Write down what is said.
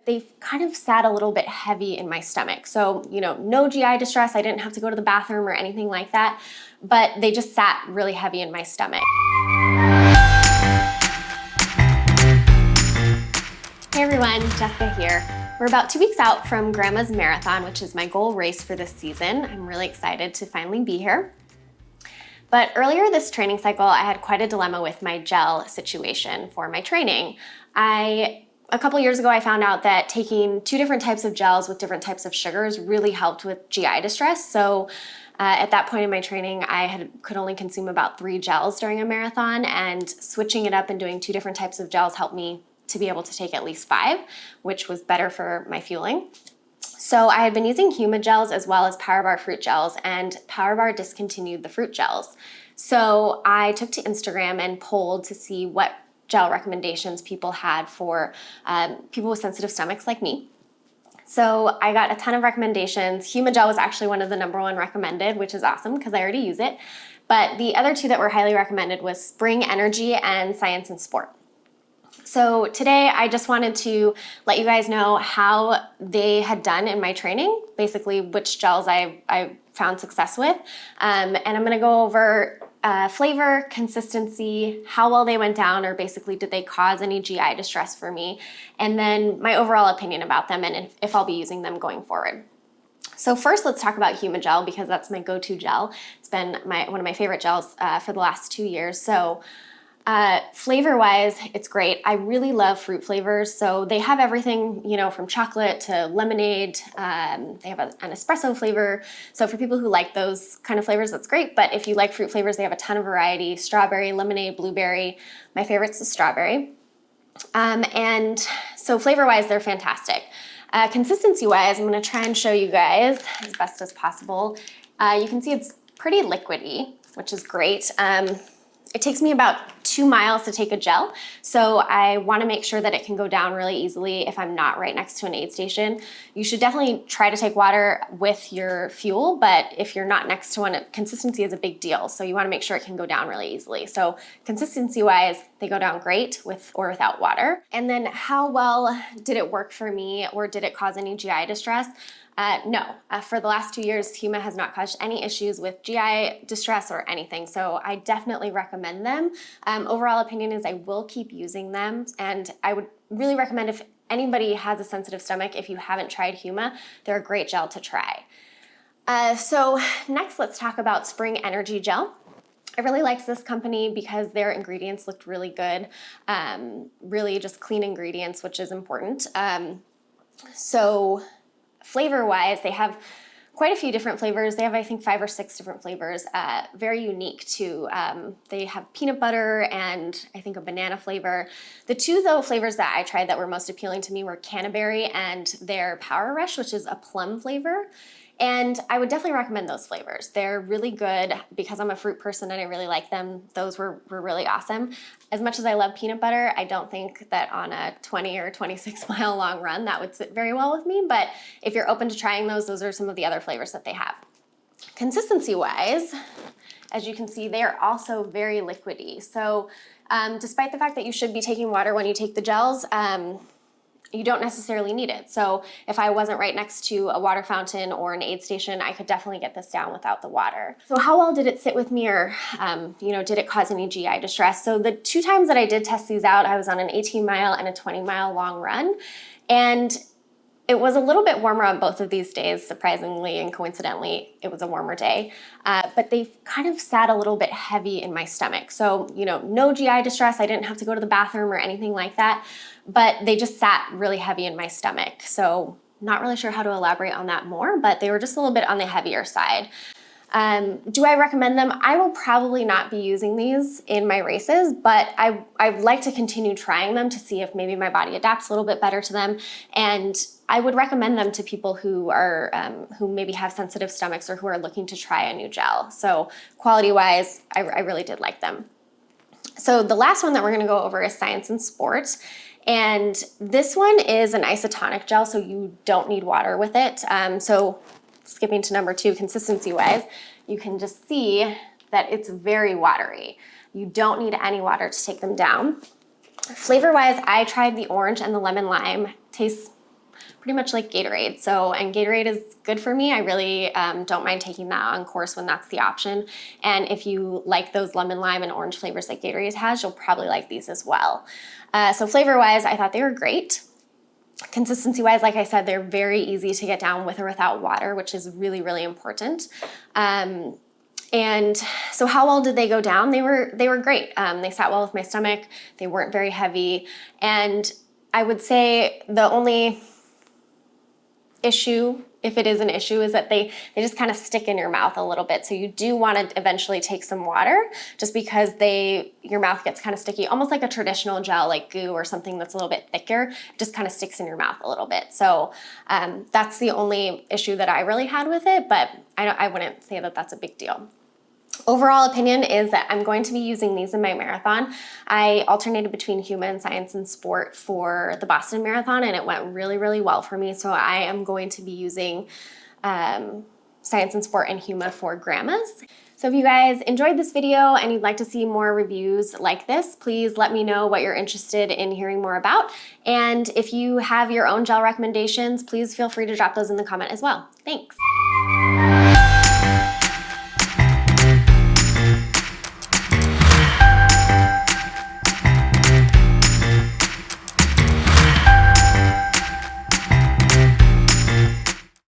They've kind of sat a little bit heavy in my stomach. So, no GI distress. I didn't have to go to the bathroom or anything like that, but they just sat really heavy in my stomach. Hey everyone, Jessica here. We're about 2 weeks out from Grandma's Marathon, which is my goal race for this season. I'm really excited to finally be here. But earlier this training cycle, I had quite a dilemma with my gel situation for my training. A couple years ago, I found out that taking 2 different types of gels with different types of sugars really helped with GI distress. So at that point in my training, I could only consume about 3 gels during a marathon, and switching it up and doing 2 different types of gels helped me to be able to take at least 5, which was better for my fueling. So I had been using Humid Gels as well as PowerBar fruit gels, and PowerBar discontinued the fruit gels. So I took to Instagram and polled to see what gel recommendations people had for people with sensitive stomachs like me. So I got a ton of recommendations. Humid Gel was actually one of the #1 recommended, which is awesome because I already use it. But the other 2 that were highly recommended was Spring Energy and Science and Sport. So today I just wanted to let you guys know how they had done in my training, basically which gels I found success with. And I'm gonna go over flavor, consistency, how well they went down, or basically did they cause any GI distress for me, and then my overall opinion about them and if I'll be using them going forward. So first, let's talk about Humid Gel because that's my go-to gel. It's been one of my favorite gels for the last 2 years. So flavor-wise, it's great. I really love fruit flavors. So they have everything, from chocolate to lemonade. They have an espresso flavor. So for people who like those kind of flavors, that's great. But if you like fruit flavors, they have a ton of variety: strawberry, lemonade, blueberry. My favorite's the strawberry. And so flavor-wise, they're fantastic. Consistency-wise, I'm going to try and show you guys as best as possible. You can see it's pretty liquidy, which is great. It takes me about 2 miles to take a gel, so I want to make sure that it can go down really easily if I'm not right next to an aid station. You should definitely try to take water with your fuel, but if you're not next to one, consistency is a big deal, so you want to make sure it can go down really easily. So consistency-wise, they go down great with or without water. And then how well did it work for me, or did it cause any GI distress? No, for the last 2 years, Huma has not caused any issues with GI distress or anything, so I definitely recommend them. Overall opinion is I will keep using them, and I would really recommend, if anybody has a sensitive stomach, if you haven't tried Huma, they're a great gel to try. So next, let's talk about Spring Energy Gel. I really liked this company because their ingredients looked really good, really just clean ingredients, which is important. So flavor-wise, they have quite a few different flavors. They have, I think, 5 or 6 different flavors, very unique too. They have peanut butter and I think a banana flavor. The 2, though, flavors that I tried that were most appealing to me were Canterbury and their Power Rush, which is a plum flavor. And I would definitely recommend those flavors. They're really good because I'm a fruit person and I really like them. Those were really awesome. As much as I love peanut butter, I don't think that on a 20 or 26 mile long run that would sit very well with me. But if you're open to trying those are some of the other flavors that they have. Consistency-wise, as you can see, they are also very liquidy. So despite the fact that you should be taking water when you take the gels, you don't necessarily need it. So if I wasn't right next to a water fountain or an aid station, I could definitely get this down without the water. So how well did it sit with me, or did it cause any GI distress? So the 2 times that I did test these out, I was on an 18-mile and a 20-mile long run, and it was a little bit warmer on both of these days, surprisingly and coincidentally. It was a warmer day, but they kind of sat a little bit heavy in my stomach. So, no GI distress. I didn't have to go to the bathroom or anything like that, but they just sat really heavy in my stomach. So not really sure how to elaborate on that more, but they were just a little bit on the heavier side. Do I recommend them? I will probably not be using these in my races, but I'd like to continue trying them to see if maybe my body adapts a little bit better to them. And I would recommend them to people who maybe have sensitive stomachs or who are looking to try a new gel. So quality-wise, I really did like them. So the last one that we're gonna go over is Science and Sport. And this one is an isotonic gel, so you don't need water with it. So skipping to number 2, consistency-wise, you can just see that it's very watery. You don't need any water to take them down. Flavor-wise, I tried the orange and the lemon lime. Tastes pretty much like Gatorade. So, and Gatorade is good for me. I really don't mind taking that on course when that's the option. And if you like those lemon, lime, and orange flavors like Gatorade has, you'll probably like these as well. So flavor-wise, I thought they were great. Consistency-wise, like I said, they're very easy to get down with or without water, which is really, really important. And so how well did they go down? They were great. They sat well with my stomach. They weren't very heavy. And I would say the only issue, if it is an issue, is that they just kind of stick in your mouth a little bit. So you do want to eventually take some water, just because your mouth gets kind of sticky, almost like a traditional gel, like goo or something that's a little bit thicker. It just kind of sticks in your mouth a little bit. So that's the only issue that I really had with it, but I wouldn't say that that's a big deal. Overall opinion is that I'm going to be using these in my marathon. I alternated between Huma and Science and Sport for the Boston Marathon, and it went really, really well for me. So I am going to be using Science and Sport and Huma for grandmas. So if you guys enjoyed this video and you'd like to see more reviews like this, please let me know what you're interested in hearing more about. And if you have your own gel recommendations, please feel free to drop those in the comment as well. Thanks.